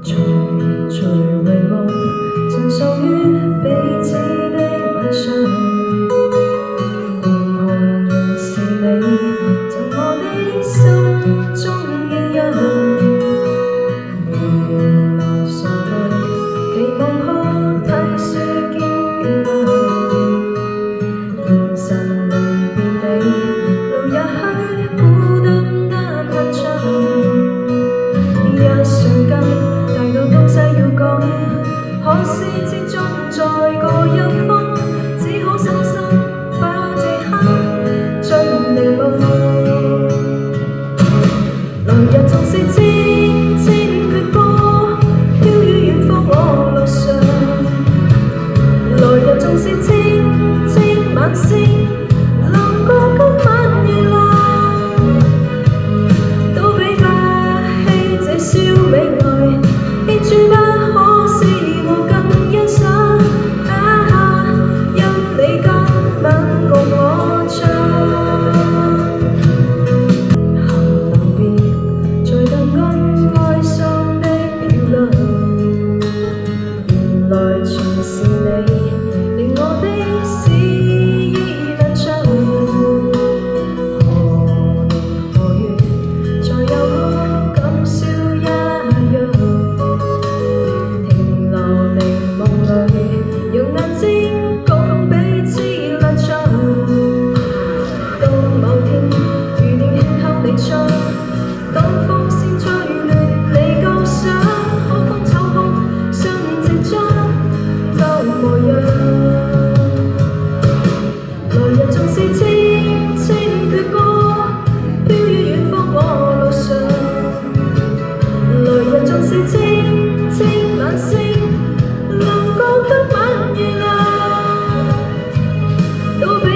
徐徐遺忘，曾屬於彼此的吻上。凝看原是你，在我的心中影樣。原來常來期望可體恤兼原諒。現實離別你，路也許孤單得很長。一想跟太多東西要講，可惜始終在各一方，只好深深把這刻盡凝望。來日縱是千千闕歌，飄於遠方我路上。來日縱是千千晚星，流過今晚月亮，都比不起這宵美來，記住不可思議更欣賞。因你今晚共我唱，行能別在等緊哀傷的漂亮。原來全是你，令我的詩意能唱。何年何月才有空感笑一樣？停留凝夢裏，用眼睛共彼此立場。到某天如願邂逅你窗，當風扇吹亂你構想，可風秋空相戀這張舊模樣。來日縱是千千闕歌，飄於遠方我路上。來日縱是千千晚星，流過今晚月亮，都比